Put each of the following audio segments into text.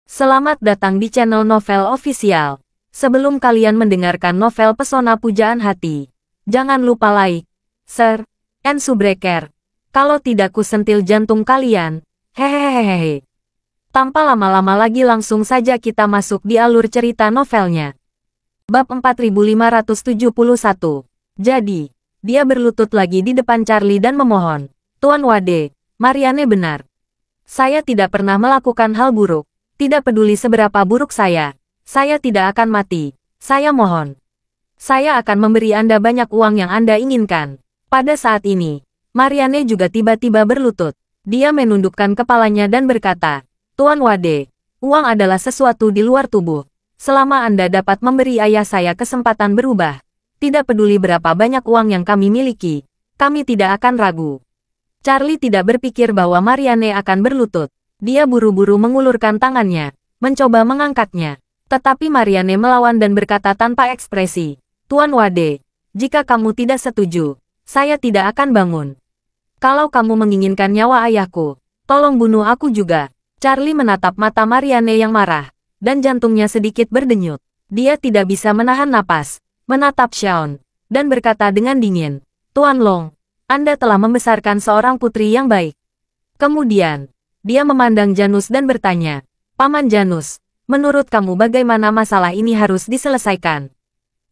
Selamat datang di channel Novel Official. Sebelum kalian mendengarkan novel Pesona Pujaan Hati, jangan lupa like, share, and subscribe. Kalau tidak ku sentil jantung kalian. Hehehehe. Tanpa lama-lama lagi langsung saja kita masuk di alur cerita novelnya. Bab 4571. Jadi, dia berlutut lagi di depan Charlie dan memohon, "Tuan Wade, Marianne benar. Saya tidak pernah melakukan hal buruk. Tidak peduli seberapa buruk saya tidak akan mati. Saya mohon. Saya akan memberi Anda banyak uang yang Anda inginkan." Pada saat ini, Marianne juga tiba-tiba berlutut. Dia menundukkan kepalanya dan berkata, "Tuan Wade, uang adalah sesuatu di luar tubuh. Selama Anda dapat memberi ayah saya kesempatan berubah, tidak peduli berapa banyak uang yang kami miliki, kami tidak akan ragu." Charlie tidak berpikir bahwa Marianne akan berlutut. Dia buru-buru mengulurkan tangannya, mencoba mengangkatnya. Tetapi Marianne melawan dan berkata tanpa ekspresi, "Tuan Wade, jika kamu tidak setuju, saya tidak akan bangun. Kalau kamu menginginkan nyawa ayahku, tolong bunuh aku juga." Charlie menatap mata Marianne yang marah, dan jantungnya sedikit berdenyut. Dia tidak bisa menahan napas, menatap Shaun, dan berkata dengan dingin, "Tuan Long, Anda telah membesarkan seorang putri yang baik." Kemudian, dia memandang Janus dan bertanya, "Paman Janus, menurut kamu bagaimana masalah ini harus diselesaikan?"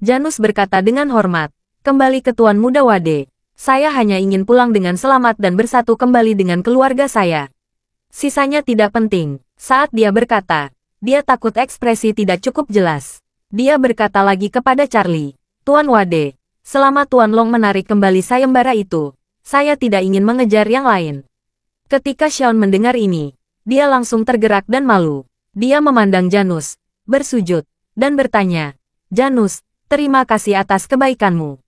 Janus berkata dengan hormat, "Kembali ke Tuan Muda Wade. Saya hanya ingin pulang dengan selamat dan bersatu kembali dengan keluarga saya. Sisanya tidak penting." Saat dia berkata, dia takut ekspresi tidak cukup jelas. Dia berkata lagi kepada Charlie, "Tuan Wade, selama Tuan Long menarik kembali sayembara itu, saya tidak ingin mengejar yang lain." Ketika Shaun mendengar ini, dia langsung tergerak dan malu. Dia memandang Janus, bersujud, dan bertanya, "Janus, terima kasih atas kebaikanmu.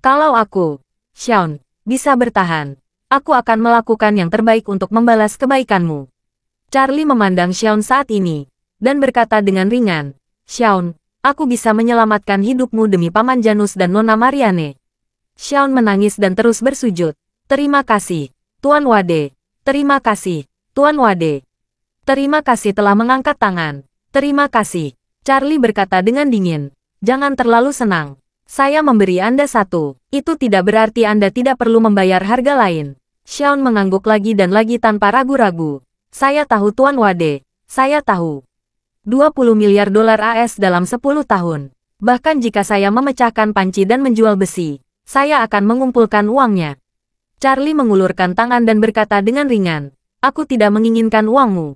Kalau aku, Shaun, bisa bertahan, aku akan melakukan yang terbaik untuk membalas kebaikanmu." Charlie memandang Shaun saat ini, dan berkata dengan ringan, "Shaun, aku bisa menyelamatkan hidupmu demi Paman Janus dan Nona Marianne." Shaun menangis dan terus bersujud, "Terima kasih, Tuan Wade. Terima kasih, Tuan Wade. Terima kasih telah mengangkat tangan. Terima kasih." Charlie berkata dengan dingin, "Jangan terlalu senang. Saya memberi Anda satu. Itu tidak berarti Anda tidak perlu membayar harga lain." Shaun mengangguk lagi dan lagi tanpa ragu-ragu. "Saya tahu Tuan Wade. Saya tahu. 20 miliar dolar AS dalam 10 tahun. Bahkan jika saya memecahkan panci dan menjual besi, saya akan mengumpulkan uangnya." Charlie mengulurkan tangan dan berkata dengan ringan, "Aku tidak menginginkan uangmu."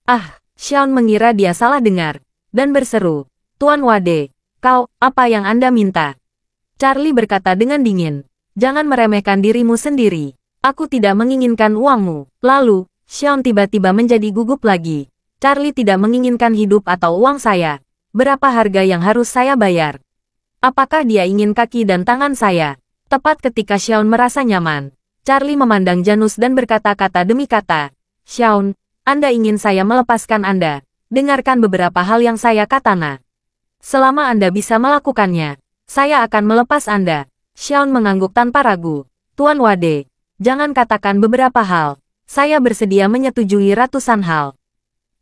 "Ah," Shaun mengira dia salah dengar, dan berseru, "Tuan Wade, apa yang Anda minta?" Charlie berkata dengan dingin, "Jangan meremehkan dirimu sendiri. Aku tidak menginginkan uangmu." Lalu, Shaun tiba-tiba menjadi gugup lagi. "Charlie tidak menginginkan hidup atau uang saya. Berapa harga yang harus saya bayar? Apakah dia ingin kaki dan tangan saya?" Tepat ketika Shaun merasa nyaman, Charlie memandang Janus dan berkata-kata demi kata, "Shaun, Anda ingin saya melepaskan Anda. Dengarkan beberapa hal yang saya katakan. Selama Anda bisa melakukannya, saya akan melepas Anda." Shaun mengangguk tanpa ragu, "Tuan Wade, jangan katakan beberapa hal. Saya bersedia menyetujui ratusan hal."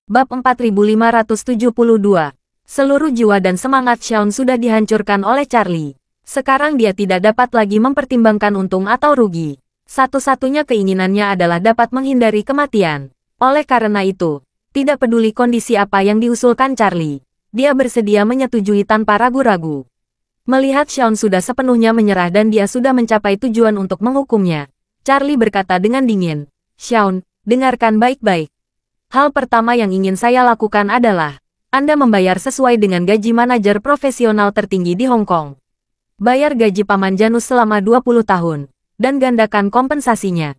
Bab 4572. Seluruh jiwa dan semangat Shaun sudah dihancurkan oleh Charlie. Sekarang dia tidak dapat lagi mempertimbangkan untung atau rugi. Satu-satunya keinginannya adalah dapat menghindari kematian. Oleh karena itu, tidak peduli kondisi apa yang diusulkan Charlie, dia bersedia menyetujui tanpa ragu-ragu. Melihat Shaun sudah sepenuhnya menyerah dan dia sudah mencapai tujuan untuk menghukumnya, Charlie berkata dengan dingin, "Shaun, dengarkan baik-baik. Hal pertama yang ingin saya lakukan adalah, Anda membayar sesuai dengan gaji manajer profesional tertinggi di Hong Kong. Bayar gaji Paman Janus selama 20 tahun, dan gandakan kompensasinya.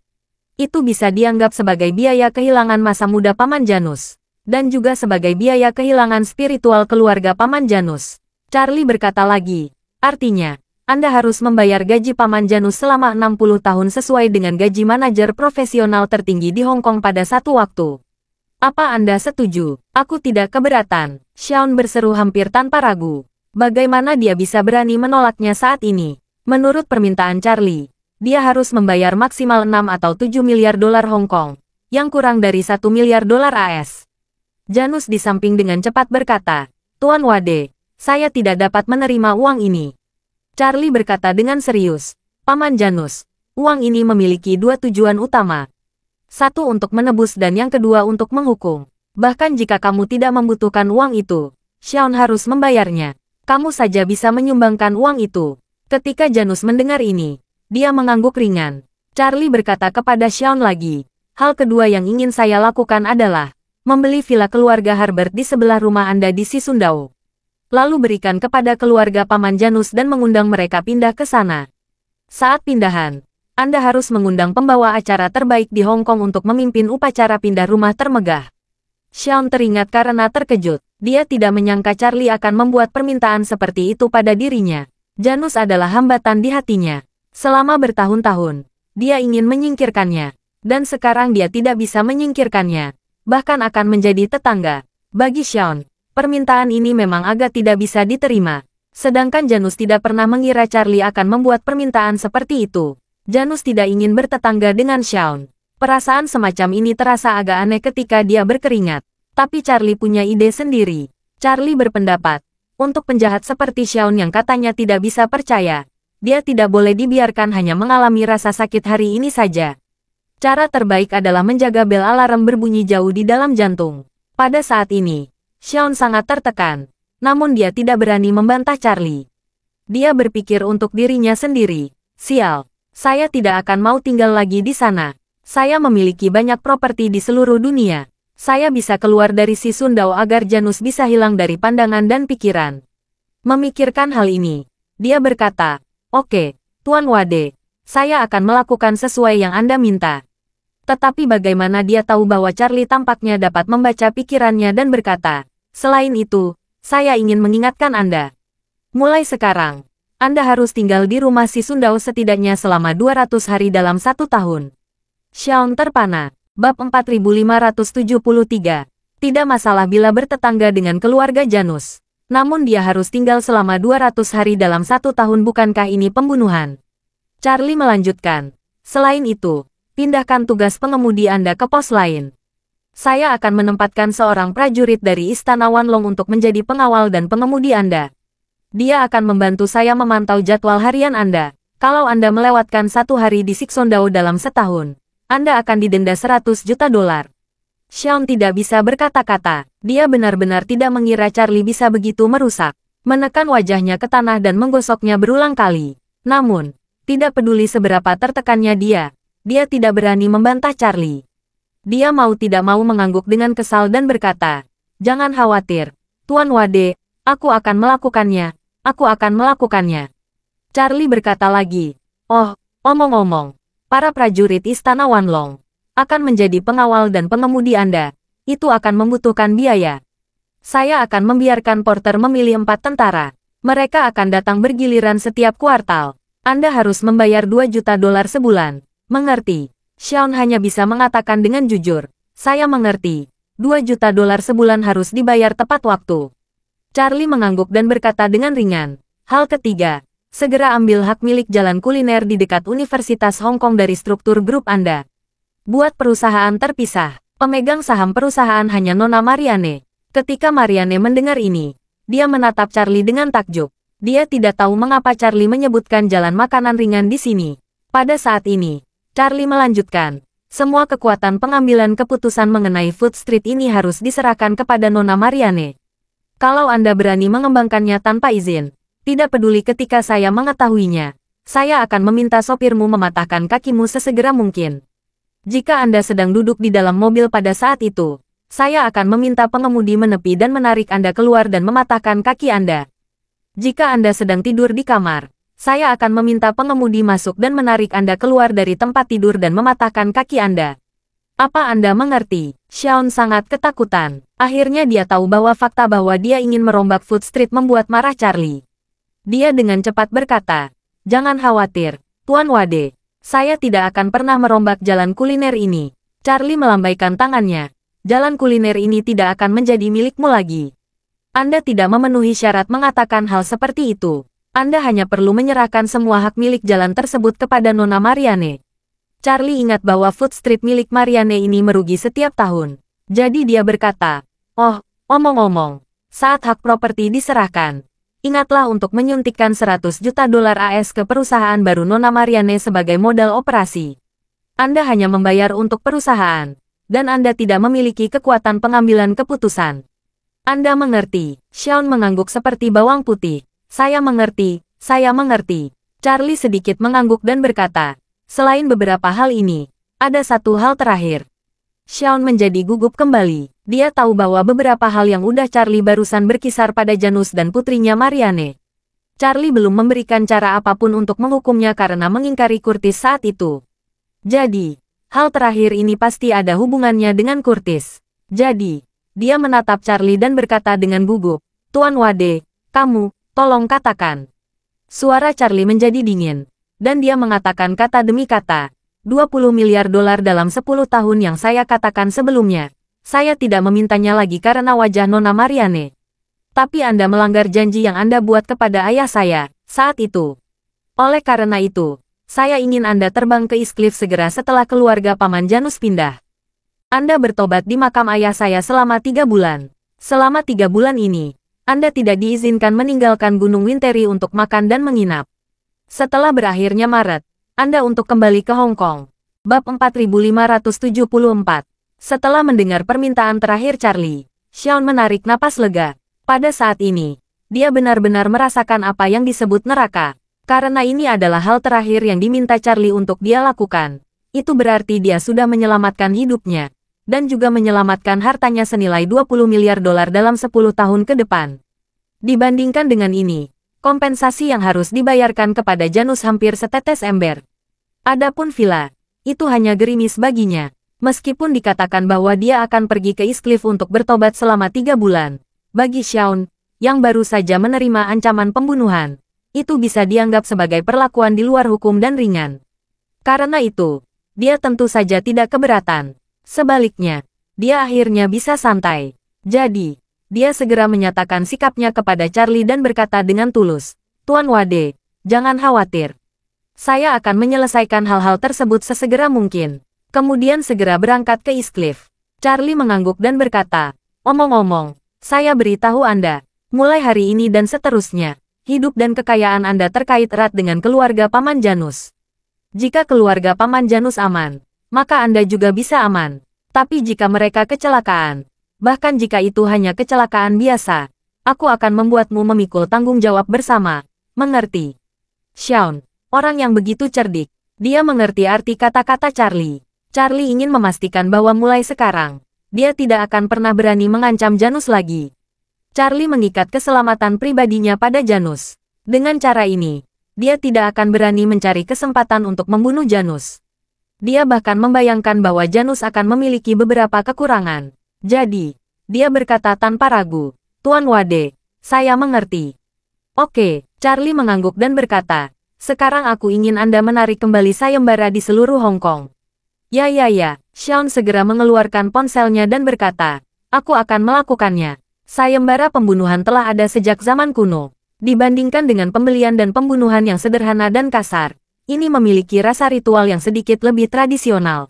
Itu bisa dianggap sebagai biaya kehilangan masa muda Paman Janus, dan juga sebagai biaya kehilangan spiritual keluarga Paman Janus." Charlie berkata lagi, "Artinya, Anda harus membayar gaji Paman Janus selama 60 tahun sesuai dengan gaji manajer profesional tertinggi di Hong Kong pada satu waktu. Apa Anda setuju?" "Aku tidak keberatan," Shaun berseru hampir tanpa ragu. Bagaimana dia bisa berani menolaknya saat ini? Menurut permintaan Charlie, dia harus membayar maksimal 6 atau 7 miliar dolar Hong Kong, yang kurang dari 1 miliar dolar AS. Janus di samping dengan cepat berkata, Tuan Wade, saya tidak dapat menerima uang ini. Charlie berkata dengan serius, Paman Janus, uang ini memiliki dua tujuan utama. Satu untuk menebus dan yang kedua untuk menghukum. Bahkan jika kamu tidak membutuhkan uang itu, Xiaon harus membayarnya. Kamu saja bisa menyumbangkan uang itu. Ketika Janus mendengar ini, dia mengangguk ringan. Charlie berkata kepada Xiaon lagi, hal kedua yang ingin saya lakukan adalah membeli villa keluarga Harbert di sebelah rumah Anda di Sisundao. Lalu berikan kepada keluarga Paman Janus dan mengundang mereka pindah ke sana. Saat pindahan, Anda harus mengundang pembawa acara terbaik di Hong Kong untuk memimpin upacara pindah rumah termegah. Xiaon teringat karena terkejut. Dia tidak menyangka Charlie akan membuat permintaan seperti itu pada dirinya. Janus adalah hambatan di hatinya. Selama bertahun-tahun, dia ingin menyingkirkannya. Dan sekarang dia tidak bisa menyingkirkannya. Bahkan akan menjadi tetangga. Bagi Xiaon, permintaan ini memang agak tidak bisa diterima. Sedangkan Janus tidak pernah mengira Charlie akan membuat permintaan seperti itu. Janus tidak ingin bertetangga dengan Xiaon. Perasaan semacam ini terasa agak aneh ketika dia berkeringat. Tapi Charlie punya ide sendiri. Charlie berpendapat, untuk penjahat seperti Xiaon yang katanya tidak bisa percaya, dia tidak boleh dibiarkan hanya mengalami rasa sakit hari ini saja. Cara terbaik adalah menjaga bel alarm berbunyi jauh di dalam jantung. Pada saat ini, Xiaon sangat tertekan, namun dia tidak berani membantah Charlie. Dia berpikir untuk dirinya sendiri, sial, saya tidak akan mau tinggal lagi di sana. Saya memiliki banyak properti di seluruh dunia. Saya bisa keluar dari Sisundao agar Janus bisa hilang dari pandangan dan pikiran. Memikirkan hal ini, dia berkata, Oke, Tuan Wade, saya akan melakukan sesuai yang Anda minta. Tetapi bagaimana dia tahu bahwa Charlie tampaknya dapat membaca pikirannya dan berkata, selain itu, saya ingin mengingatkan Anda. Mulai sekarang, Anda harus tinggal di rumah Sisundao setidaknya selama 200 hari dalam 1 tahun. Xiaon terpana. Bab 4573. Tidak masalah bila bertetangga dengan keluarga Janus. Namun dia harus tinggal selama 200 hari dalam 1 tahun, bukankah ini pembunuhan? Charlie melanjutkan. Selain itu, pindahkan tugas pengemudi Anda ke pos lain. Saya akan menempatkan seorang prajurit dari Istana Wanlong untuk menjadi pengawal dan pengemudi Anda. Dia akan membantu saya memantau jadwal harian Anda. Kalau Anda melewatkan 1 hari di Sisundao dalam setahun, Anda akan didenda 100 juta dolar. Xiaon tidak bisa berkata-kata. Dia benar-benar tidak mengira Charlie bisa begitu merusak. Menekan wajahnya ke tanah dan menggosoknya berulang kali. Namun, tidak peduli seberapa tertekannya dia tidak berani membantah Charlie. Dia mau tidak mau mengangguk dengan kesal dan berkata, jangan khawatir, Tuan Wade, aku akan melakukannya, Charlie berkata lagi, oh, omong-omong, para prajurit Istana Wanlong akan menjadi pengawal dan pengemudi Anda, itu akan membutuhkan biaya. Saya akan membiarkan porter memilih 4 tentara, mereka akan datang bergiliran setiap kuartal, Anda harus membayar 2 juta dolar sebulan, mengerti? Xiaon hanya bisa mengatakan dengan jujur, saya mengerti, 2 juta dolar sebulan harus dibayar tepat waktu. Charlie mengangguk dan berkata dengan ringan, hal ketiga, segera ambil hak milik jalan kuliner di dekat Universitas Hong Kong dari struktur grup Anda. Buat perusahaan terpisah, pemegang saham perusahaan hanya Nona Marianne. Ketika Marianne mendengar ini, dia menatap Charlie dengan takjub. Dia tidak tahu mengapa Charlie menyebutkan jalan makanan ringan di sini. Pada saat ini, Charlie melanjutkan, semua kekuatan pengambilan keputusan mengenai Food Street ini harus diserahkan kepada Nona Marianne. Kalau Anda berani mengembangkannya tanpa izin, tidak peduli ketika saya mengetahuinya, saya akan meminta sopirmu mematahkan kakimu sesegera mungkin. Jika Anda sedang duduk di dalam mobil pada saat itu, saya akan meminta pengemudi menepi dan menarik Anda keluar dan mematahkan kaki Anda. Jika Anda sedang tidur di kamar, saya akan meminta pengemudi masuk dan menarik Anda keluar dari tempat tidur dan mematahkan kaki Anda. Apa Anda mengerti? Xiaon sangat ketakutan. Akhirnya dia tahu bahwa fakta bahwa dia ingin merombak Food Street membuat marah Charlie. Dia dengan cepat berkata, jangan khawatir, Tuan Wade. Saya tidak akan pernah merombak jalan kuliner ini. Charlie melambaikan tangannya. Jalan kuliner ini tidak akan menjadi milikmu lagi. Anda tidak memenuhi syarat mengatakan hal seperti itu. Anda hanya perlu menyerahkan semua hak milik jalan tersebut kepada Nona Marianne. Charlie ingat bahwa Food Street milik Marianne ini merugi setiap tahun. Jadi dia berkata, Oh, omong-omong, saat hak properti diserahkan, ingatlah untuk menyuntikkan 100 juta dolar AS ke perusahaan baru Nona Marianne sebagai modal operasi. Anda hanya membayar untuk perusahaan, dan Anda tidak memiliki kekuatan pengambilan keputusan. Anda mengerti, Xiaon mengangguk seperti bawang putih. Saya mengerti, saya mengerti. Charlie sedikit mengangguk dan berkata, selain beberapa hal ini, ada satu hal terakhir. Xiaon menjadi gugup kembali. Dia tahu bahwa beberapa hal yang udah Charlie barusan berkisar pada Janus dan putrinya Marianne. Charlie belum memberikan cara apapun untuk menghukumnya karena mengingkari Curtis saat itu. Jadi, hal terakhir ini pasti ada hubungannya dengan Curtis. Jadi, dia menatap Charlie dan berkata dengan gugup, Tuan Wade, kamu, tolong katakan. Suara Charlie menjadi dingin, dan dia mengatakan kata demi kata, 20 miliar dolar dalam 10 tahun yang saya katakan sebelumnya. Saya tidak memintanya lagi karena wajah Nona Marianne. Tapi Anda melanggar janji yang Anda buat kepada ayah saya, saat itu. Oleh karena itu, saya ingin Anda terbang ke Eastcliff segera setelah keluarga Paman Janus pindah. Anda bertobat di makam ayah saya selama 3 bulan. Selama 3 bulan ini, Anda tidak diizinkan meninggalkan Gunung Winteri untuk makan dan menginap. Setelah berakhirnya Maret, Anda untuk kembali ke Hong Kong. Bab 4574. Setelah mendengar permintaan terakhir Charlie, Xiaon menarik napas lega. Pada saat ini, dia benar-benar merasakan apa yang disebut neraka. Karena ini adalah hal terakhir yang diminta Charlie untuk dia lakukan. Itu berarti dia sudah menyelamatkan hidupnya, dan juga menyelamatkan hartanya senilai 20 miliar dolar dalam 10 tahun ke depan. Dibandingkan dengan ini, kompensasi yang harus dibayarkan kepada Janus hampir setetes ember. Adapun villa, itu hanya gerimis baginya. Meskipun dikatakan bahwa dia akan pergi ke Eastcliff untuk bertobat selama 3 bulan, bagi Xiaon, yang baru saja menerima ancaman pembunuhan, itu bisa dianggap sebagai perlakuan di luar hukum dan ringan. Karena itu, dia tentu saja tidak keberatan. Sebaliknya, dia akhirnya bisa santai. Jadi, dia segera menyatakan sikapnya kepada Charlie dan berkata dengan tulus, Tuan Wade, jangan khawatir. Saya akan menyelesaikan hal-hal tersebut sesegera mungkin. Kemudian segera berangkat ke Eastcliff. Charlie mengangguk dan berkata, omong-omong, saya beritahu Anda, mulai hari ini dan seterusnya, hidup dan kekayaan Anda terkait erat dengan keluarga Paman Janus. Jika keluarga Paman Janus aman, maka Anda juga bisa aman. Tapi jika mereka kecelakaan, bahkan jika itu hanya kecelakaan biasa, aku akan membuatmu memikul tanggung jawab bersama. Mengerti? Xiaon, orang yang begitu cerdik, dia mengerti arti kata-kata Charlie. Charlie ingin memastikan bahwa mulai sekarang, dia tidak akan pernah berani mengancam Janus lagi. Charlie mengikat keselamatan pribadinya pada Janus. Dengan cara ini, dia tidak akan berani mencari kesempatan untuk membunuh Janus. Dia bahkan membayangkan bahwa Janus akan memiliki beberapa kekurangan. Jadi, dia berkata tanpa ragu, Tuan Wade, saya mengerti. Oke, Charlie mengangguk dan berkata, sekarang aku ingin Anda menarik kembali sayembara di seluruh Hong Kong. Ya. Xiaon segera mengeluarkan ponselnya dan berkata, aku akan melakukannya. Sayembara pembunuhan telah ada sejak zaman kuno. Dibandingkan dengan pembelian dan pembunuhan yang sederhana dan kasar, ini memiliki rasa ritual yang sedikit lebih tradisional.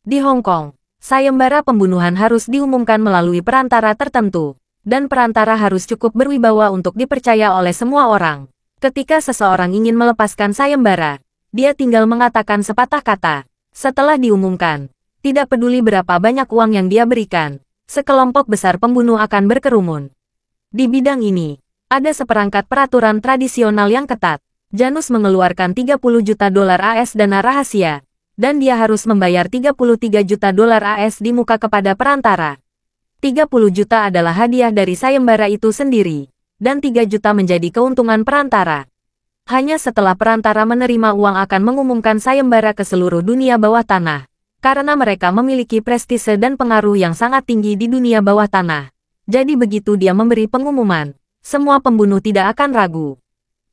Di Hong Kong, sayembara pembunuhan harus diumumkan melalui perantara tertentu, dan perantara harus cukup berwibawa untuk dipercaya oleh semua orang. Ketika seseorang ingin melepaskan sayembara, dia tinggal mengatakan sepatah kata. Setelah diumumkan, tidak peduli berapa banyak uang yang dia berikan, sekelompok besar pembunuh akan berkerumun. Di bidang ini, ada seperangkat peraturan tradisional yang ketat. Janus mengeluarkan 30 juta dolar AS dana rahasia, dan dia harus membayar 33 juta dolar AS di muka kepada perantara. 30 juta adalah hadiah dari sayembara itu sendiri, dan 3 juta menjadi keuntungan perantara. Hanya setelah perantara menerima uang akan mengumumkan sayembara ke seluruh dunia bawah tanah, karena mereka memiliki prestise dan pengaruh yang sangat tinggi di dunia bawah tanah. Jadi begitu dia memberi pengumuman, semua pembunuh tidak akan ragu.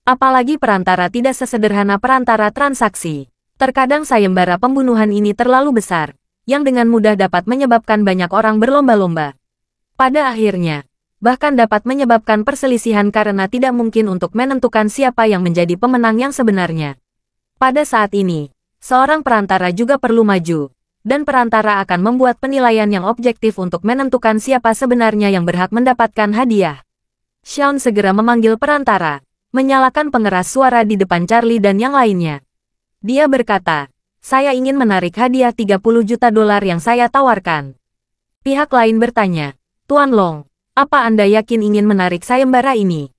Apalagi perantara tidak sesederhana perantara transaksi. Terkadang sayembara pembunuhan ini terlalu besar, yang dengan mudah dapat menyebabkan banyak orang berlomba-lomba. Pada akhirnya, bahkan dapat menyebabkan perselisihan karena tidak mungkin untuk menentukan siapa yang menjadi pemenang yang sebenarnya. Pada saat ini, seorang perantara juga perlu maju. dan perantara akan membuat penilaian yang objektif untuk menentukan siapa sebenarnya yang berhak mendapatkan hadiah. Xiao segera memanggil perantara, menyalakan pengeras suara di depan Charlie dan yang lainnya. Dia berkata, saya ingin menarik hadiah 30 juta dolar yang saya tawarkan. Pihak lain bertanya, Tuan Long, apa Anda yakin ingin menarik sayembara ini?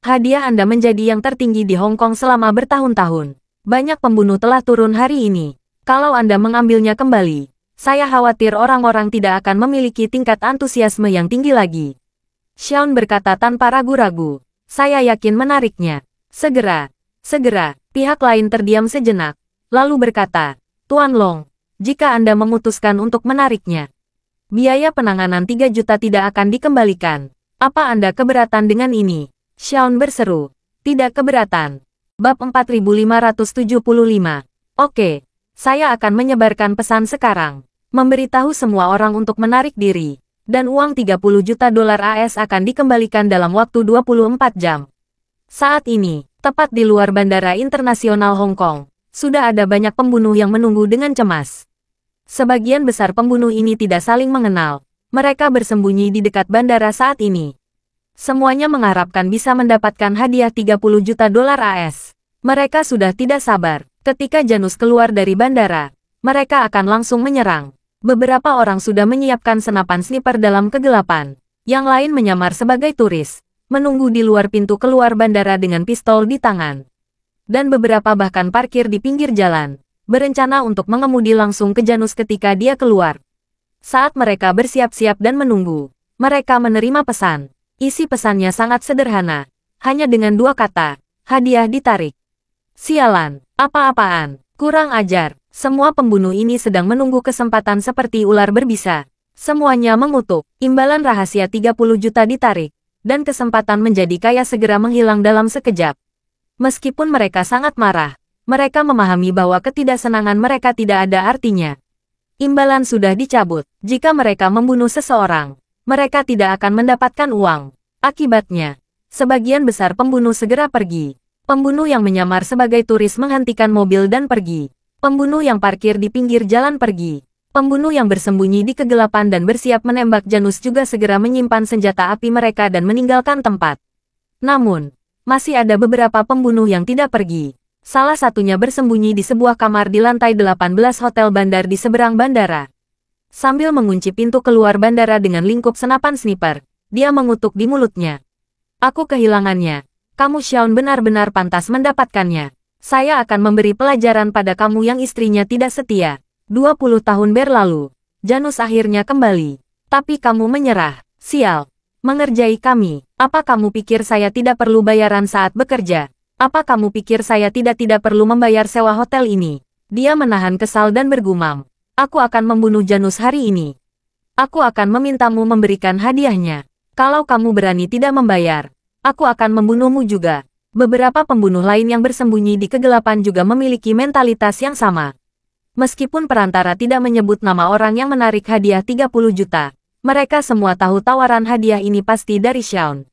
Hadiah Anda menjadi yang tertinggi di Hong Kong selama bertahun-tahun. Banyak pembunuh telah turun hari ini. Kalau Anda mengambilnya kembali, saya khawatir orang-orang tidak akan memiliki tingkat antusiasme yang tinggi lagi. Xiao berkata tanpa ragu-ragu, saya yakin menariknya. Segera. Pihak lain terdiam sejenak, lalu berkata, Tuan Long, jika Anda memutuskan untuk menariknya, biaya penanganan 3 juta tidak akan dikembalikan. Apa Anda keberatan dengan ini? Xiao berseru. Tidak keberatan. Bab 4575. Oke, saya akan menyebarkan pesan sekarang. Memberitahu semua orang untuk menarik diri. Dan uang 30 juta dolar AS akan dikembalikan dalam waktu 24 jam. Saat ini, tepat di luar Bandara Internasional Hong Kong, sudah ada banyak pembunuh yang menunggu dengan cemas. Sebagian besar pembunuh ini tidak saling mengenal. Mereka bersembunyi di dekat bandara saat ini. Semuanya mengharapkan bisa mendapatkan hadiah 30 juta dolar AS. Mereka sudah tidak sabar. Ketika Janus keluar dari bandara, mereka akan langsung menyerang. Beberapa orang sudah menyiapkan senapan sniper dalam kegelapan. Yang lain menyamar sebagai turis, menunggu di luar pintu keluar bandara dengan pistol di tangan. Dan beberapa bahkan parkir di pinggir jalan, berencana untuk mengemudi langsung ke Janus ketika dia keluar. Saat mereka bersiap-siap dan menunggu, mereka menerima pesan. Isi pesannya sangat sederhana, hanya dengan 2 kata, hadiah ditarik. Sialan, apa-apaan, kurang ajar. Semua pembunuh ini sedang menunggu kesempatan seperti ular berbisa. Semuanya mengutuk, imbalan rahasia 30 juta ditarik, dan kesempatan menjadi kaya segera menghilang dalam sekejap. Meskipun mereka sangat marah, mereka memahami bahwa ketidaksenangan mereka tidak ada artinya. Imbalan sudah dicabut. Jika mereka membunuh seseorang, mereka tidak akan mendapatkan uang. Akibatnya, sebagian besar pembunuh segera pergi. Pembunuh yang menyamar sebagai turis menghentikan mobil dan pergi. Pembunuh yang parkir di pinggir jalan pergi. Pembunuh yang bersembunyi di kegelapan dan bersiap menembak Janus juga segera menyimpan senjata api mereka dan meninggalkan tempat. Namun, masih ada beberapa pembunuh yang tidak pergi. Salah satunya bersembunyi di sebuah kamar di lantai 18 hotel bandar di seberang bandara. Sambil mengunci pintu keluar bandara dengan lingkup senapan sniper, dia mengutuk di mulutnya. Aku kehilangannya. Kamu Xiao benar-benar pantas mendapatkannya. Saya akan memberi pelajaran pada kamu yang istrinya tidak setia. 20 tahun berlalu, Janus akhirnya kembali. Tapi kamu menyerah. Sial. Mengerjai kami. Apa kamu pikir saya tidak perlu bayaran saat bekerja? Apa kamu pikir saya tidak perlu membayar sewa hotel ini? Dia menahan kesal dan bergumam. Aku akan membunuh Janus hari ini. Aku akan memintamu memberikan hadiahnya. Kalau kamu berani tidak membayar, aku akan membunuhmu juga. Beberapa pembunuh lain yang bersembunyi di kegelapan juga memiliki mentalitas yang sama. Meskipun perantara tidak menyebut nama orang yang menarik hadiah 30 juta, mereka semua tahu tawaran hadiah ini pasti dari Xiao.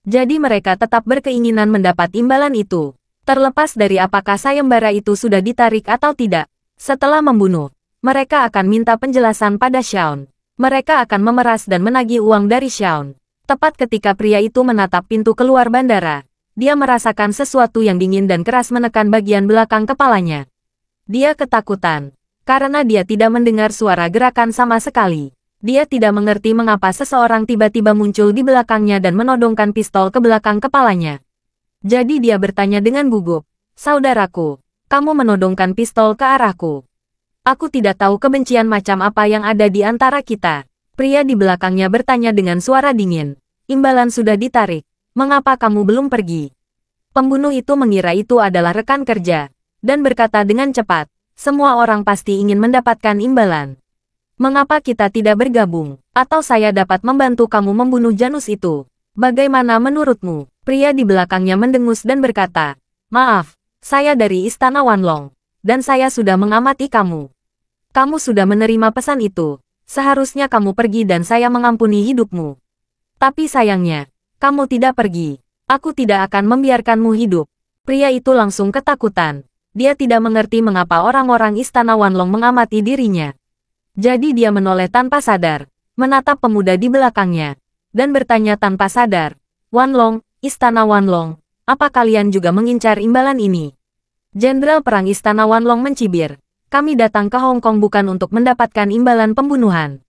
Jadi mereka tetap berkeinginan mendapat imbalan itu, terlepas dari apakah sayembara itu sudah ditarik atau tidak. Setelah membunuh, mereka akan minta penjelasan pada Xiao. Mereka akan memeras dan menagih uang dari Xiao. Tepat ketika pria itu menatap pintu keluar bandara, dia merasakan sesuatu yang dingin dan keras menekan bagian belakang kepalanya. Dia ketakutan, karena dia tidak mendengar suara gerakan sama sekali. Dia tidak mengerti mengapa seseorang tiba-tiba muncul di belakangnya dan menodongkan pistol ke belakang kepalanya. Jadi dia bertanya dengan gugup, "Saudaraku, kamu menodongkan pistol ke arahku. Aku tidak tahu kebencian macam apa yang ada di antara kita." Pria di belakangnya bertanya dengan suara dingin, "Imbalan sudah ditarik, mengapa kamu belum pergi?" Pembunuh itu mengira itu adalah rekan kerja, dan berkata dengan cepat, "Semua orang pasti ingin mendapatkan imbalan. Mengapa kita tidak bergabung? Atau saya dapat membantu kamu membunuh Janus itu? Bagaimana menurutmu?" Pria di belakangnya mendengus dan berkata, "Maaf, saya dari Istana Wanlong, dan saya sudah mengamati kamu. Kamu sudah menerima pesan itu. Seharusnya kamu pergi dan saya mengampuni hidupmu. Tapi sayangnya, kamu tidak pergi. Aku tidak akan membiarkanmu hidup." Pria itu langsung ketakutan. Dia tidak mengerti mengapa orang-orang Istana Wanlong mengamati dirinya. Jadi dia menoleh tanpa sadar, menatap pemuda di belakangnya, dan bertanya tanpa sadar, Wanlong, Istana Wanlong, apa kalian juga mengincar imbalan ini? Jenderal Perang Istana Wanlong mencibir, kami datang ke Hong Kong bukan untuk mendapatkan imbalan pembunuhan.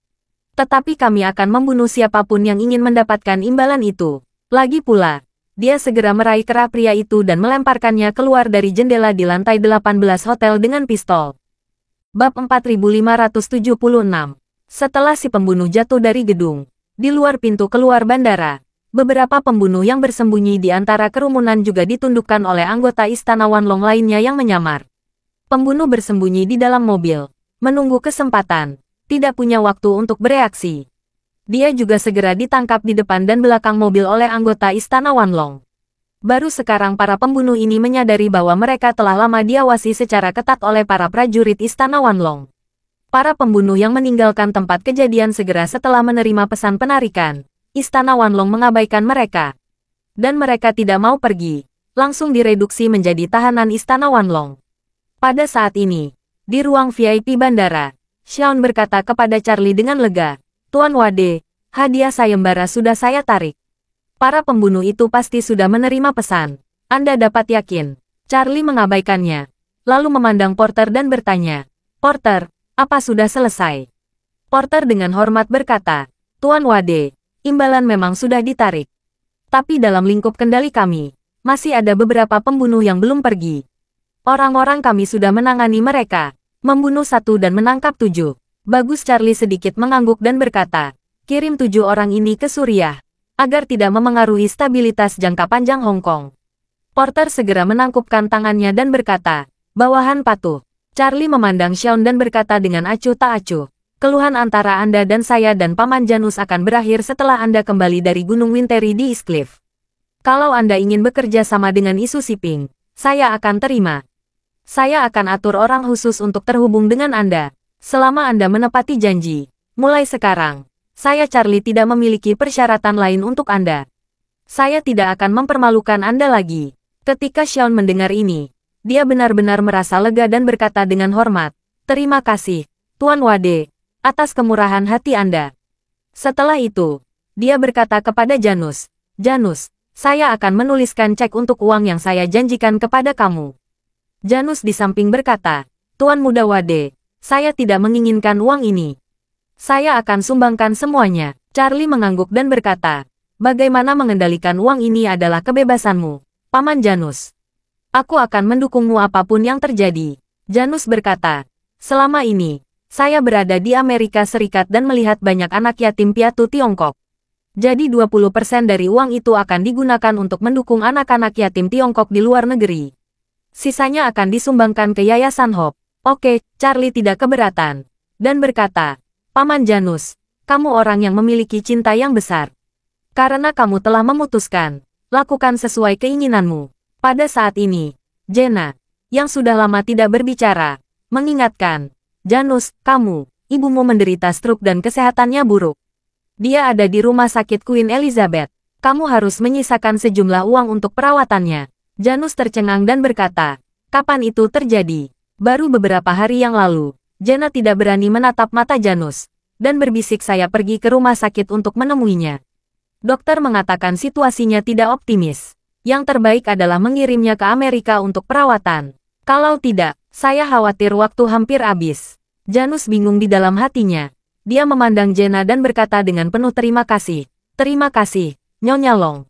Tetapi kami akan membunuh siapapun yang ingin mendapatkan imbalan itu. Lagi pula, dia segera meraih kera pria itu dan melemparkannya keluar dari jendela di lantai 18 hotel dengan pistol. Bab 4576. Setelah si pembunuh jatuh dari gedung, di luar pintu keluar bandara, beberapa pembunuh yang bersembunyi di antara kerumunan juga ditundukkan oleh anggota Istana Wanlong lainnya yang menyamar. Pembunuh bersembunyi di dalam mobil, menunggu kesempatan, tidak punya waktu untuk bereaksi. Dia juga segera ditangkap di depan dan belakang mobil oleh anggota Istana Wanlong. Baru sekarang para pembunuh ini menyadari bahwa mereka telah lama diawasi secara ketat oleh para prajurit Istana Wanlong. Para pembunuh yang meninggalkan tempat kejadian segera setelah menerima pesan penarikan. Istana Wanlong mengabaikan mereka. Dan mereka tidak mau pergi, langsung direduksi menjadi tahanan Istana Wanlong. Pada saat ini, di ruang VIP bandara, Xiaon berkata kepada Charlie dengan lega, Tuan Wade, hadiah sayembara sudah saya tarik. Para pembunuh itu pasti sudah menerima pesan. Anda dapat yakin. Charlie mengabaikannya, lalu memandang Porter dan bertanya, Porter, apa sudah selesai? Porter dengan hormat berkata, Tuan Wade, imbalan memang sudah ditarik. Tapi dalam lingkup kendali kami, masih ada beberapa pembunuh yang belum pergi. Orang-orang kami sudah menangani mereka, membunuh 1 dan menangkap 7. Bagus. Charlie sedikit mengangguk dan berkata, kirim 7 orang ini ke Suriah, agar tidak memengaruhi stabilitas jangka panjang Hong Kong. Porter segera menangkupkan tangannya dan berkata, bawahan patuh. Charlie memandang Xiaon dan berkata dengan acuh tak acuh, keluhan antara Anda dan saya dan Paman Janus akan berakhir setelah Anda kembali dari Gunung Winteri di East Cliff. Kalau Anda ingin bekerja sama dengan Isu Siping, saya akan terima. Saya akan atur orang khusus untuk terhubung dengan Anda. Selama Anda menepati janji, mulai sekarang, saya Charlie tidak memiliki persyaratan lain untuk Anda. Saya tidak akan mempermalukan Anda lagi. Ketika Xiaon mendengar ini, dia benar-benar merasa lega dan berkata dengan hormat, terima kasih, Tuan Wade, atas kemurahan hati Anda. Setelah itu, dia berkata kepada Janus, Janus, saya akan menuliskan cek untuk uang yang saya janjikan kepada kamu. Janus di samping berkata, Tuan Muda Wade, saya tidak menginginkan uang ini. Saya akan sumbangkan semuanya. Charlie mengangguk dan berkata, bagaimana mengendalikan uang ini adalah kebebasanmu, Paman Janus. Aku akan mendukungmu apapun yang terjadi. Janus berkata, selama ini, saya berada di Amerika Serikat dan melihat banyak anak yatim piatu Tiongkok. Jadi 20% dari uang itu akan digunakan untuk mendukung anak-anak yatim Tiongkok di luar negeri. Sisanya akan disumbangkan ke Yayasan Hope. Oke, Charlie tidak keberatan. Dan berkata, Paman Janus, kamu orang yang memiliki cinta yang besar. Karena kamu telah memutuskan, lakukan sesuai keinginanmu. Pada saat ini, Jenna, yang sudah lama tidak berbicara, mengingatkan, Janus, kamu, ibumu menderita stroke dan kesehatannya buruk. Dia ada di rumah sakit Queen Elizabeth. Kamu harus menyisakan sejumlah uang untuk perawatannya. Janus tercengang dan berkata, kapan itu terjadi? Baru beberapa hari yang lalu, Jenna tidak berani menatap mata Janus, dan berbisik saya pergi ke rumah sakit untuk menemuinya. Dokter mengatakan situasinya tidak optimis. Yang terbaik adalah mengirimnya ke Amerika untuk perawatan. Kalau tidak, saya khawatir waktu hampir habis. Janus bingung di dalam hatinya. Dia memandang Jenna dan berkata dengan penuh terima kasih. Terima kasih, Nyonya Long.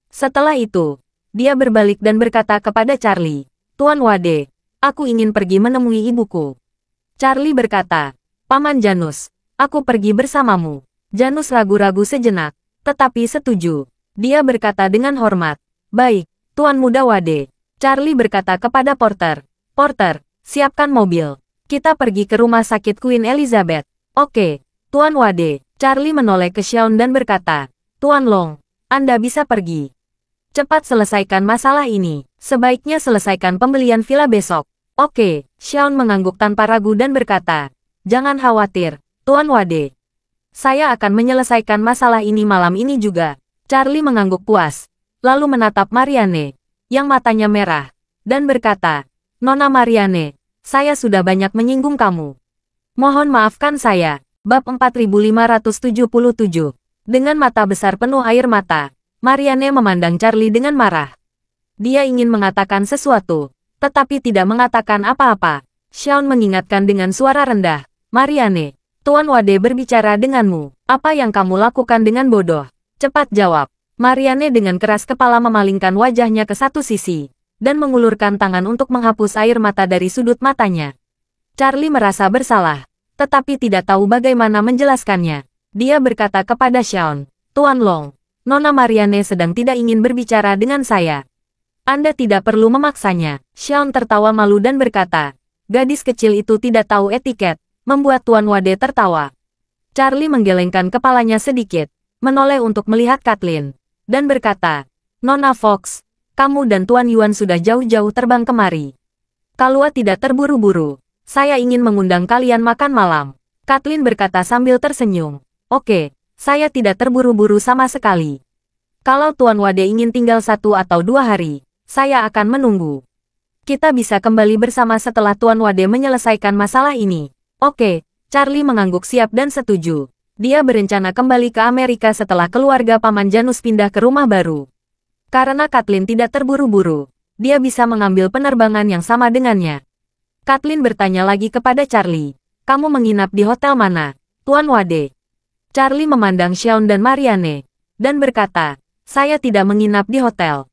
Setelah itu, dia berbalik dan berkata kepada Charlie, Tuan Wade, aku ingin pergi menemui ibuku. Charlie berkata, Paman Janus, aku pergi bersamamu. Janus ragu-ragu sejenak, tetapi setuju. Dia berkata dengan hormat, baik, Tuan Muda Wade. Charlie berkata kepada Porter, Porter, siapkan mobil. Kita pergi ke rumah sakit Queen Elizabeth. Oke, Tuan Wade. Charlie menoleh ke Xiaon dan berkata, Tuan Long, Anda bisa pergi. Cepat selesaikan masalah ini. Sebaiknya selesaikan pembelian villa besok. Oke, Xiaon mengangguk tanpa ragu dan berkata, jangan khawatir, Tuan Wade. Saya akan menyelesaikan masalah ini malam ini juga. Charlie mengangguk puas, lalu menatap Marianne, yang matanya merah, dan berkata, Nona Marianne, saya sudah banyak menyinggung kamu. Mohon maafkan saya. Bab 4577. Dengan mata besar penuh air mata, Marianne memandang Charlie dengan marah. Dia ingin mengatakan sesuatu, tetapi tidak mengatakan apa-apa. Xiaon mengingatkan dengan suara rendah, Marianne, Tuan Wade berbicara denganmu. Apa yang kamu lakukan dengan bodoh? Cepat jawab. Marianne dengan keras kepala memalingkan wajahnya ke satu sisi, dan mengulurkan tangan untuk menghapus air mata dari sudut matanya. Charlie merasa bersalah, tetapi tidak tahu bagaimana menjelaskannya. Dia berkata kepada Xiaon, Tuan Long, Nona Marianne sedang tidak ingin berbicara dengan saya. Anda tidak perlu memaksanya. Xiaon tertawa malu dan berkata, gadis kecil itu tidak tahu etiket, membuat Tuan Wade tertawa. Charlie menggelengkan kepalanya sedikit, menoleh untuk melihat Kathleen, dan berkata, Nona Fox, kamu dan Tuan Yuan sudah jauh-jauh terbang kemari. Kalua tidak terburu-buru. Saya ingin mengundang kalian makan malam. Kathleen berkata sambil tersenyum. Oke, saya tidak terburu-buru sama sekali. Kalau Tuan Wade ingin tinggal 1 atau 2 hari, saya akan menunggu. Kita bisa kembali bersama setelah Tuan Wade menyelesaikan masalah ini. Oke, Charlie mengangguk siap dan setuju. Dia berencana kembali ke Amerika setelah keluarga Paman Janus pindah ke rumah baru. Karena Kathleen tidak terburu-buru, dia bisa mengambil penerbangan yang sama dengannya. Kathleen bertanya lagi kepada Charlie, kamu menginap di hotel mana, Tuan Wade? Charlie memandang Xiaon dan Marianne, dan berkata, saya tidak menginap di hotel.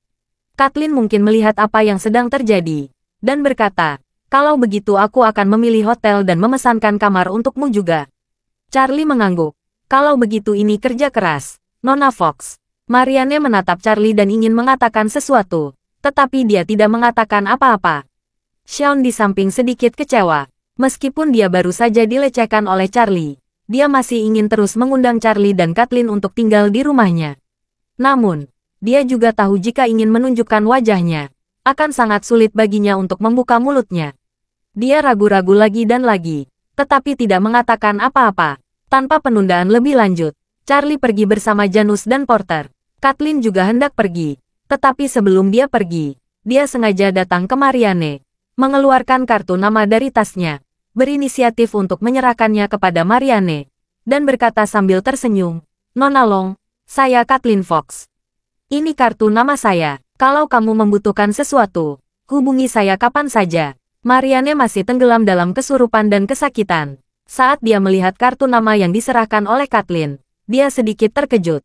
Kathleen mungkin melihat apa yang sedang terjadi, dan berkata, kalau begitu aku akan memilih hotel dan memesankan kamar untukmu juga. Charlie mengangguk, kalau begitu ini kerja keras, Nona Fox. Marianne menatap Charlie dan ingin mengatakan sesuatu, tetapi dia tidak mengatakan apa-apa. Xiaon di samping sedikit kecewa. Meskipun dia baru saja dilecehkan oleh Charlie, dia masih ingin terus mengundang Charlie dan Kathleen untuk tinggal di rumahnya. Namun, dia juga tahu jika ingin menunjukkan wajahnya, akan sangat sulit baginya untuk membuka mulutnya. Dia ragu-ragu lagi dan lagi, tetapi tidak mengatakan apa-apa. Tanpa penundaan lebih lanjut, Charlie pergi bersama Janus dan Porter. Kathleen juga hendak pergi, tetapi sebelum dia pergi, dia sengaja datang ke Marianne, mengeluarkan kartu nama dari tasnya, berinisiatif untuk menyerahkannya kepada Marianne, dan berkata sambil tersenyum, Nona Long, saya Kathleen Fox. Ini kartu nama saya, kalau kamu membutuhkan sesuatu, hubungi saya kapan saja. Marianne masih tenggelam dalam kesurupan dan kesakitan. Saat dia melihat kartu nama yang diserahkan oleh Kathleen, dia sedikit terkejut.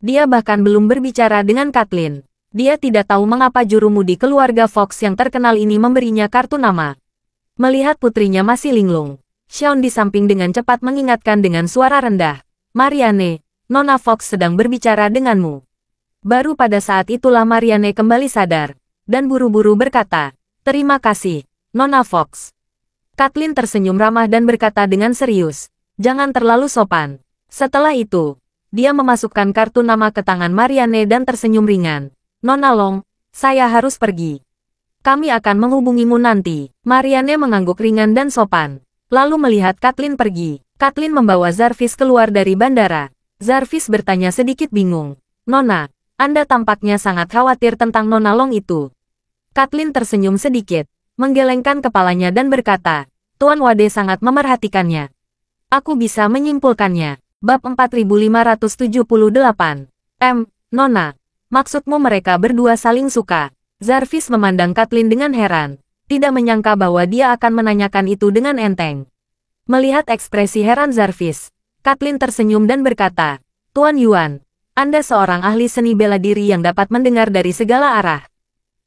Dia bahkan belum berbicara dengan Kathleen. Dia tidak tahu mengapa jurumudi keluarga Fox yang terkenal ini memberinya kartu nama. Melihat putrinya masih linglung, Xiaon di samping dengan cepat mengingatkan dengan suara rendah, Marianne, Nona Fox sedang berbicara denganmu. Baru pada saat itulah Marianne kembali sadar, dan buru-buru berkata, terima kasih, Nona Fox. Kathleen tersenyum ramah dan berkata dengan serius, jangan terlalu sopan. Setelah itu, dia memasukkan kartu nama ke tangan Marianne dan tersenyum ringan. Nona Long, saya harus pergi. Kami akan menghubungimu nanti. Marianne mengangguk ringan dan sopan, lalu melihat Kathleen pergi. Kathleen membawa Zarvis keluar dari bandara. Zarvis bertanya sedikit bingung. Nona, Anda tampaknya sangat khawatir tentang Nona Long itu. Kathleen tersenyum sedikit, menggelengkan kepalanya dan berkata, Tuan Wade sangat memerhatikannya. Aku bisa menyimpulkannya. Bab 4578. Nona, maksudmu mereka berdua saling suka? Zarvis memandang Kathleen dengan heran, tidak menyangka bahwa dia akan menanyakan itu dengan enteng. Melihat ekspresi heran Zarvis, Kathleen tersenyum dan berkata, Tuan Yuan, Anda seorang ahli seni bela diri yang dapat mendengar dari segala arah.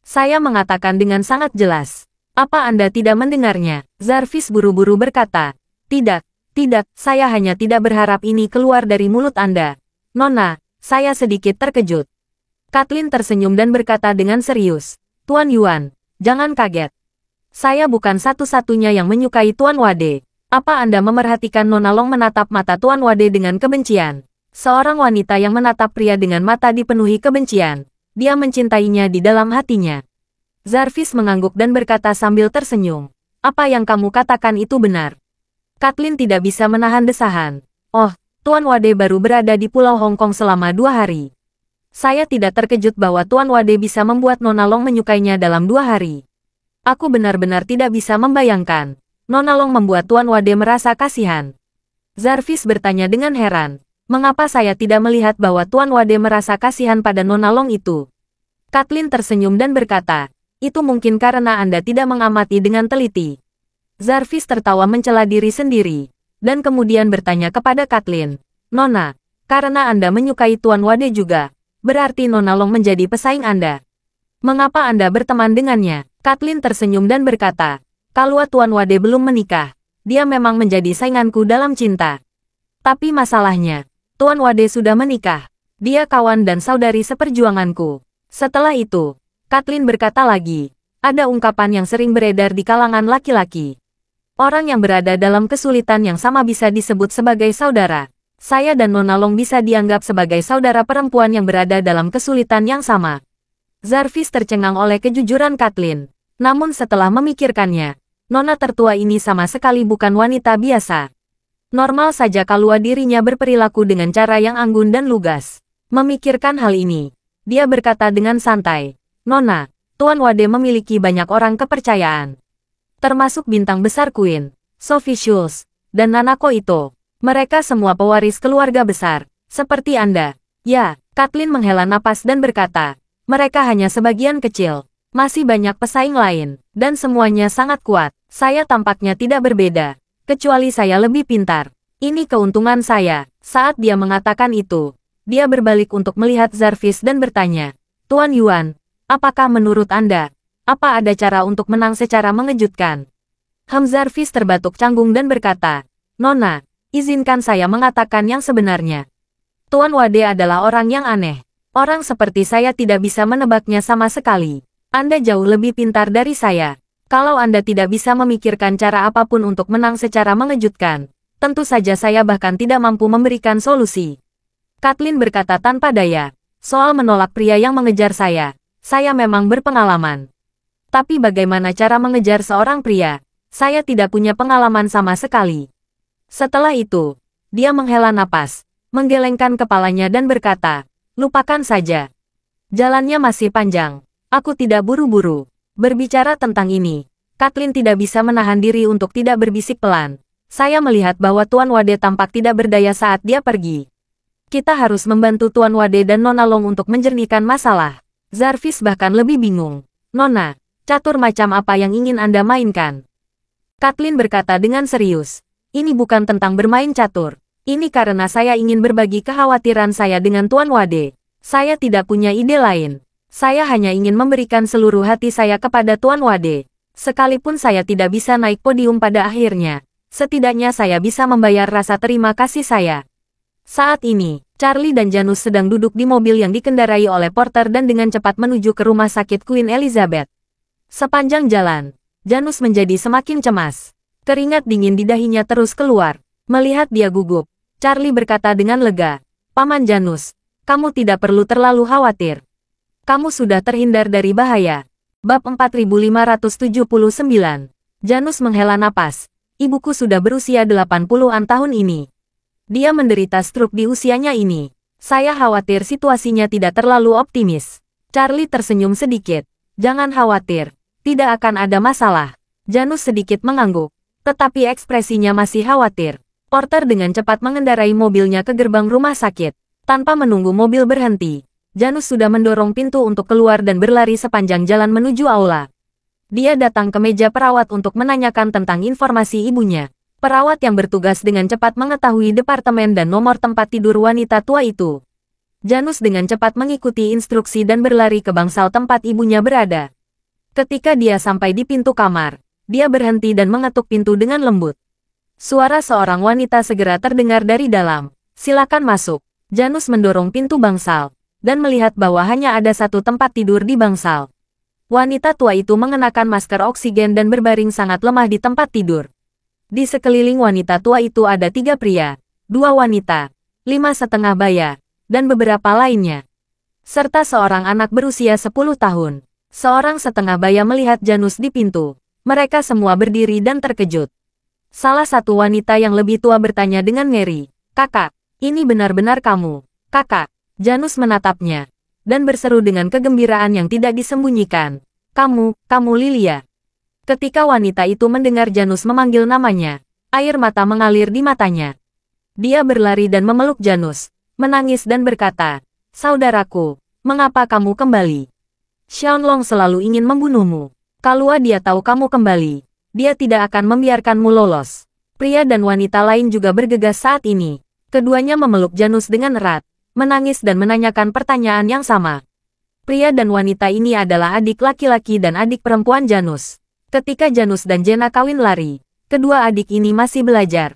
Saya mengatakan dengan sangat jelas. Apa Anda tidak mendengarnya? Zarvis buru-buru berkata, tidak, saya hanya tidak berharap ini keluar dari mulut Anda. Nona, saya sedikit terkejut. Kathleen tersenyum dan berkata dengan serius, Tuan Yuan, jangan kaget. Saya bukan satu-satunya yang menyukai Tuan Wade. Apa Anda memerhatikan Nona Long menatap mata Tuan Wade dengan kebencian? Seorang wanita yang menatap pria dengan mata dipenuhi kebencian. Dia mencintainya di dalam hatinya. Zarvis mengangguk dan berkata sambil tersenyum, apa yang kamu katakan itu benar. Kathleen tidak bisa menahan desahan. Oh, Tuan Wade baru berada di Pulau Hong Kong selama 2 hari. Saya tidak terkejut bahwa Tuan Wade bisa membuat Nona Long menyukainya dalam 2 hari. Aku benar-benar tidak bisa membayangkan. Nona Long membuat Tuan Wade merasa kasihan. Jarvis bertanya dengan heran, mengapa saya tidak melihat bahwa Tuan Wade merasa kasihan pada Nona Long itu? Kathleen tersenyum dan berkata, itu mungkin karena Anda tidak mengamati dengan teliti. Jarvis tertawa mencela diri sendiri, dan kemudian bertanya kepada Kathleen, Nona, karena Anda menyukai Tuan Wade juga, berarti Nona Long menjadi pesaing Anda. Mengapa Anda berteman dengannya? Kathleen tersenyum dan berkata, kalau Tuan Wade belum menikah, dia memang menjadi sainganku dalam cinta. Tapi masalahnya, Tuan Wade sudah menikah, dia kawan dan saudari seperjuanganku. Setelah itu, Kathleen berkata lagi, ada ungkapan yang sering beredar di kalangan laki-laki. Orang yang berada dalam kesulitan yang sama bisa disebut sebagai saudara. Saya dan Nona Long bisa dianggap sebagai saudara perempuan yang berada dalam kesulitan yang sama. Jarvis tercengang oleh kejujuran Kathleen. Namun setelah memikirkannya, Nona tertua ini sama sekali bukan wanita biasa. Normal saja kalau dirinya berperilaku dengan cara yang anggun dan lugas. Memikirkan hal ini, dia berkata dengan santai, Nona, Tuan Wade memiliki banyak orang kepercayaan. Termasuk bintang besar Queen, Sophie Schultz, dan Nanako Ito. Mereka semua pewaris keluarga besar, seperti Anda. Ya, Kathleen menghela napas dan berkata, mereka hanya sebagian kecil. Masih banyak pesaing lain, dan semuanya sangat kuat. Saya tampaknya tidak berbeda, kecuali saya lebih pintar. Ini keuntungan saya. Saat dia mengatakan itu, dia berbalik untuk melihat Jarvis dan bertanya, Tuan Yuan, apakah menurut Anda, apa ada cara untuk menang secara mengejutkan? Jarvis terbatuk canggung dan berkata, Nona, izinkan saya mengatakan yang sebenarnya. Tuan Wade adalah orang yang aneh. Orang seperti saya tidak bisa menebaknya sama sekali. Anda jauh lebih pintar dari saya. Kalau Anda tidak bisa memikirkan cara apapun untuk menang secara mengejutkan, tentu saja saya bahkan tidak mampu memberikan solusi. Kathleen berkata tanpa daya, soal menolak pria yang mengejar saya memang berpengalaman. Tapi bagaimana cara mengejar seorang pria? Saya tidak punya pengalaman sama sekali. Setelah itu, dia menghela napas, menggelengkan kepalanya dan berkata, lupakan saja. Jalannya masih panjang. Aku tidak buru-buru. Berbicara tentang ini, Kathleen tidak bisa menahan diri untuk tidak berbisik pelan. Saya melihat bahwa Tuan Wade tampak tidak berdaya saat dia pergi. Kita harus membantu Tuan Wade dan Nona Long untuk menjernihkan masalah. Jarvis bahkan lebih bingung. Nona, catur macam apa yang ingin Anda mainkan? Kathleen berkata dengan serius. Ini bukan tentang bermain catur. Ini karena saya ingin berbagi kekhawatiran saya dengan Tuan Wade. Saya tidak punya ide lain. Saya hanya ingin memberikan seluruh hati saya kepada Tuan Wade. Sekalipun saya tidak bisa naik podium pada akhirnya, setidaknya saya bisa membayar rasa terima kasih saya. Saat ini, Charlie dan Janus sedang duduk di mobil yang dikendarai oleh porter dan dengan cepat menuju ke rumah sakit Queen Elizabeth. Sepanjang jalan, Janus menjadi semakin cemas. Keringat dingin di dahinya terus keluar. Melihat dia gugup, Charlie berkata dengan lega, Paman Janus, kamu tidak perlu terlalu khawatir. Kamu sudah terhindar dari bahaya. Bab 4579. Janus menghela napas. Ibuku sudah berusia 80-an tahun ini. Dia menderita stroke di usianya ini. Saya khawatir situasinya tidak terlalu optimis. Charlie tersenyum sedikit. Jangan khawatir. Tidak akan ada masalah. Janus sedikit mengangguk. Tetapi ekspresinya masih khawatir. Porter dengan cepat mengendarai mobilnya ke gerbang rumah sakit. Tanpa menunggu mobil berhenti, Janus sudah mendorong pintu untuk keluar dan berlari sepanjang jalan menuju aula. Dia datang ke meja perawat untuk menanyakan tentang informasi ibunya. Perawat yang bertugas dengan cepat mengetahui departemen dan nomor tempat tidur wanita tua itu. Janus dengan cepat mengikuti instruksi dan berlari ke bangsal tempat ibunya berada. Ketika dia sampai di pintu kamar, dia berhenti dan mengetuk pintu dengan lembut. Suara seorang wanita segera terdengar dari dalam. Silakan masuk. Janus mendorong pintu bangsal, dan melihat bahwa hanya ada satu tempat tidur di bangsal. Wanita tua itu mengenakan masker oksigen dan berbaring sangat lemah di tempat tidur. Di sekeliling wanita tua itu ada 3 pria, 2 wanita, 5,5 baya, dan beberapa lainnya. Serta seorang anak berusia 10 tahun. Seorang setengah baya melihat Janus di pintu. Mereka semua berdiri dan terkejut. Salah satu wanita yang lebih tua bertanya dengan ngeri, "Kakak, ini benar-benar kamu, kakak?" Janus menatapnya, dan berseru dengan kegembiraan yang tidak disembunyikan. Kamu Lilia." Ketika wanita itu mendengar Janus memanggil namanya, air mata mengalir di matanya. Dia berlari dan memeluk Janus, menangis dan berkata, "Saudaraku, mengapa kamu kembali? Xiaolong selalu ingin membunuhmu. Kalau dia tahu kamu kembali, dia tidak akan membiarkanmu lolos." Pria dan wanita lain juga bergegas saat ini. Keduanya memeluk Janus dengan erat, menangis dan menanyakan pertanyaan yang sama. Pria dan wanita ini adalah adik laki-laki dan adik perempuan Janus. Ketika Janus dan Jenna kawin lari, kedua adik ini masih belajar.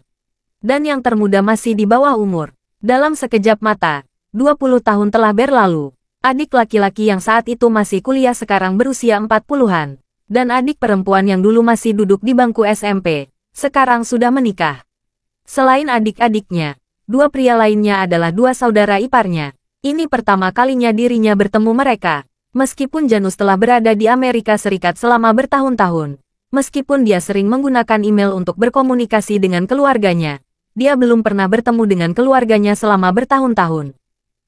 Dan yang termuda masih di bawah umur. Dalam sekejap mata, 20 tahun telah berlalu. Adik laki-laki yang saat itu masih kuliah sekarang berusia 40-an. Dan adik perempuan yang dulu masih duduk di bangku SMP, sekarang sudah menikah. Selain adik-adiknya, dua pria lainnya adalah dua saudara iparnya. Ini pertama kalinya dirinya bertemu mereka. Meskipun Janus telah berada di Amerika Serikat selama bertahun-tahun, meskipun dia sering menggunakan email untuk berkomunikasi dengan keluarganya, dia belum pernah bertemu dengan keluarganya selama bertahun-tahun.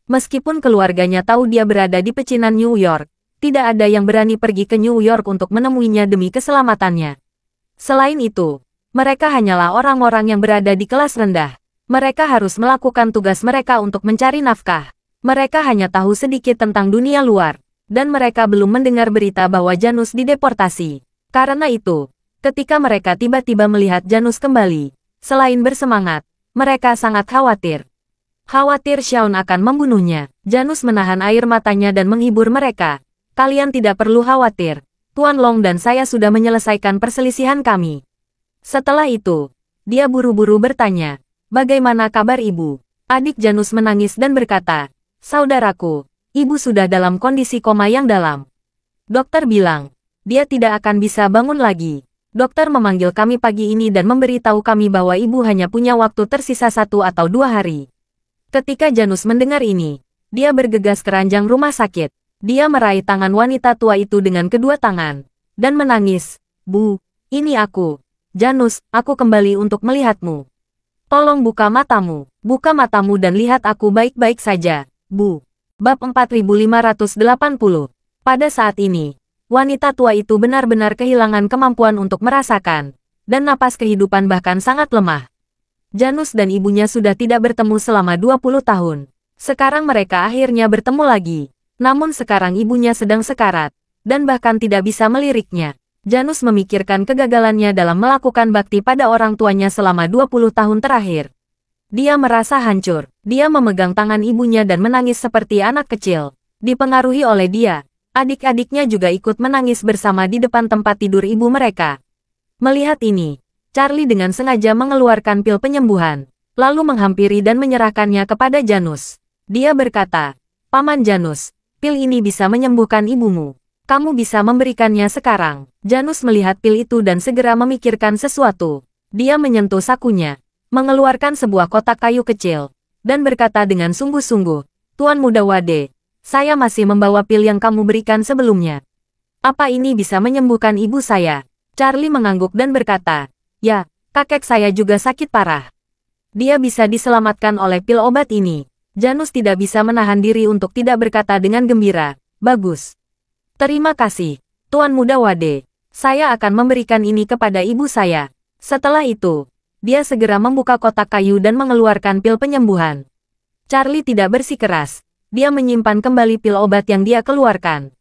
Meskipun keluarganya tahu dia berada di pecinan New York, tidak ada yang berani pergi ke New York untuk menemuinya demi keselamatannya. Selain itu, mereka hanyalah orang-orang yang berada di kelas rendah. Mereka harus melakukan tugas mereka untuk mencari nafkah. Mereka hanya tahu sedikit tentang dunia luar. Dan mereka belum mendengar berita bahwa Janus dideportasi. Karena itu, ketika mereka tiba-tiba melihat Janus kembali, selain bersemangat, mereka sangat khawatir. Khawatir Xiaon akan membunuhnya. Janus menahan air matanya dan menghibur mereka. "Kalian tidak perlu khawatir. Tuan Long dan saya sudah menyelesaikan perselisihan kami." Setelah itu, dia buru-buru bertanya, "Bagaimana kabar ibu?" Adik Janus menangis dan berkata, "Saudaraku, ibu sudah dalam kondisi koma yang dalam. Dokter bilang, dia tidak akan bisa bangun lagi. Dokter memanggil kami pagi ini dan memberitahu kami bahwa ibu hanya punya waktu tersisa 1 atau 2 hari. Ketika Janus mendengar ini, dia bergegas ke ranjang rumah sakit. Dia meraih tangan wanita tua itu dengan kedua tangan, dan menangis, "Bu, ini aku. Janus, aku kembali untuk melihatmu. Tolong buka matamu dan lihat aku baik-baik saja, Bu." Bab 4580. Pada saat ini, wanita tua itu benar-benar kehilangan kemampuan untuk merasakan, dan napas kehidupan bahkan sangat lemah. Janus dan ibunya sudah tidak bertemu selama 20 tahun. Sekarang mereka akhirnya bertemu lagi. Namun sekarang ibunya sedang sekarat, dan bahkan tidak bisa meliriknya. Janus memikirkan kegagalannya dalam melakukan bakti pada orang tuanya selama 20 tahun terakhir. Dia merasa hancur. Dia memegang tangan ibunya dan menangis seperti anak kecil. Dipengaruhi oleh dia, adik-adiknya juga ikut menangis bersama di depan tempat tidur ibu mereka. Melihat ini, Charlie dengan sengaja mengeluarkan pil penyembuhan, lalu menghampiri dan menyerahkannya kepada Janus. Dia berkata, "Paman Janus, pil ini bisa menyembuhkan ibumu. Kamu bisa memberikannya sekarang." Janus melihat pil itu dan segera memikirkan sesuatu. Dia menyentuh sakunya, mengeluarkan sebuah kotak kayu kecil, dan berkata dengan sungguh-sungguh, "Tuan Muda Wade, saya masih membawa pil yang kamu berikan sebelumnya. Apa ini bisa menyembuhkan ibu saya?" Charlie mengangguk dan berkata, "Ya, kakek saya juga sakit parah. Dia bisa diselamatkan oleh pil obat ini." Janus tidak bisa menahan diri untuk tidak berkata dengan gembira, "Bagus. Terima kasih, Tuan Muda Wade. Saya akan memberikan ini kepada ibu saya." Setelah itu, dia segera membuka kotak kayu dan mengeluarkan pil penyembuhan. Charlie tidak bersikeras. Dia menyimpan kembali pil obat yang dia keluarkan.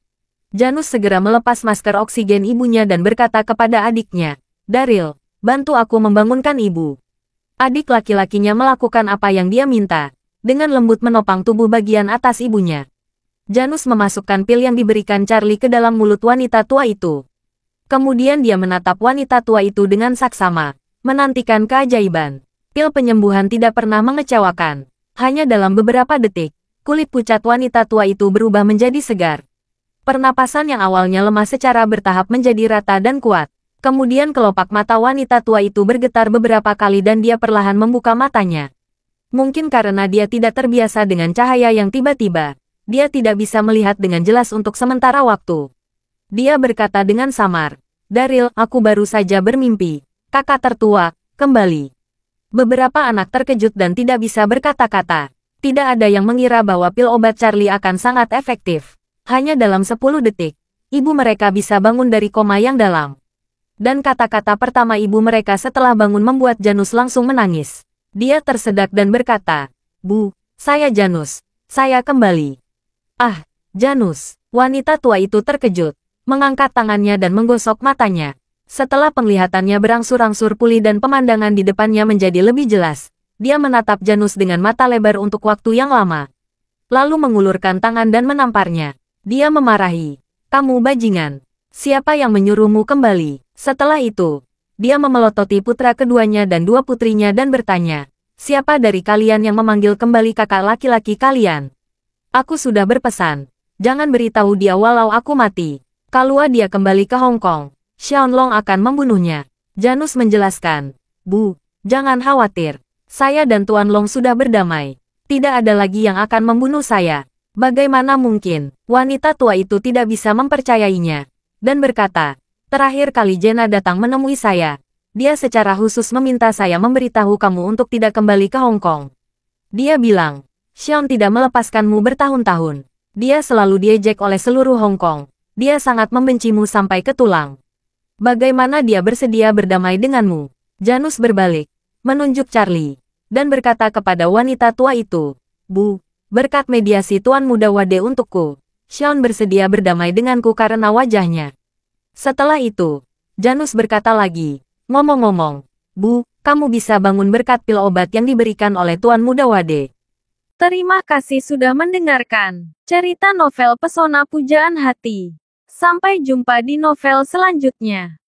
Janus segera melepas masker oksigen ibunya dan berkata kepada adiknya, "Daryl, bantu aku membangunkan ibu." Adik laki-lakinya melakukan apa yang dia minta, dengan lembut menopang tubuh bagian atas ibunya. Janus memasukkan pil yang diberikan Charlie ke dalam mulut wanita tua itu. Kemudian dia menatap wanita tua itu dengan saksama, menantikan keajaiban. Pil penyembuhan tidak pernah mengecewakan. Hanya dalam beberapa detik, kulit pucat wanita tua itu berubah menjadi segar. Pernapasan yang awalnya lemah secara bertahap menjadi rata dan kuat. Kemudian kelopak mata wanita tua itu bergetar beberapa kali dan dia perlahan membuka matanya. Mungkin karena dia tidak terbiasa dengan cahaya yang tiba-tiba, dia tidak bisa melihat dengan jelas untuk sementara waktu. Dia berkata dengan samar, "Daryl, aku baru saja bermimpi. Kakak tertua, kembali." Beberapa anak terkejut dan tidak bisa berkata-kata. Tidak ada yang mengira bahwa pil obat Charlie akan sangat efektif. Hanya dalam 10 detik, ibu mereka bisa bangun dari koma yang dalam. Dan kata-kata pertama ibu mereka setelah bangun membuat Janus langsung menangis. Dia tersedak dan berkata, "Bu, saya Janus. Saya kembali." "Ah, Janus." Wanita tua itu terkejut, mengangkat tangannya dan menggosok matanya. Setelah penglihatannya berangsur-angsur pulih dan pemandangan di depannya menjadi lebih jelas, dia menatap Janus dengan mata lebar untuk waktu yang lama. Lalu mengulurkan tangan dan menamparnya. Dia memarahi, "Kamu bajingan. Siapa yang menyuruhmu kembali?" Setelah itu, dia memelototi putra keduanya dan dua putrinya dan bertanya, "Siapa dari kalian yang memanggil kembali kakak laki-laki kalian? Aku sudah berpesan. Jangan beritahu dia walau aku mati. Kalau dia kembali ke Hong Kong, Xiaolong akan membunuhnya." Janus menjelaskan, "Bu, jangan khawatir. Saya dan Tuan Long sudah berdamai. Tidak ada lagi yang akan membunuh saya." Bagaimana mungkin? Wanita tua itu tidak bisa mempercayainya. Dan berkata, "Terakhir kali Jenna datang menemui saya. Dia secara khusus meminta saya memberitahu kamu untuk tidak kembali ke Hong Kong. Dia bilang, Xion tidak melepaskanmu bertahun-tahun. Dia selalu diejek oleh seluruh Hong Kong. Dia sangat membencimu sampai ke tulang. Bagaimana dia bersedia berdamai denganmu?" Janus berbalik, menunjuk Charlie, dan berkata kepada wanita tua itu, "Bu, berkat mediasi Tuan Muda Wade untukku, Xion bersedia berdamai denganku karena wajahnya." Setelah itu, Janus berkata lagi, "Ngomong-ngomong, Bu, kamu bisa bangun berkat pil obat yang diberikan oleh Tuan Muda Wade." Terima kasih sudah mendengarkan cerita novel Pesona Pujaan Hati. Sampai jumpa di novel selanjutnya.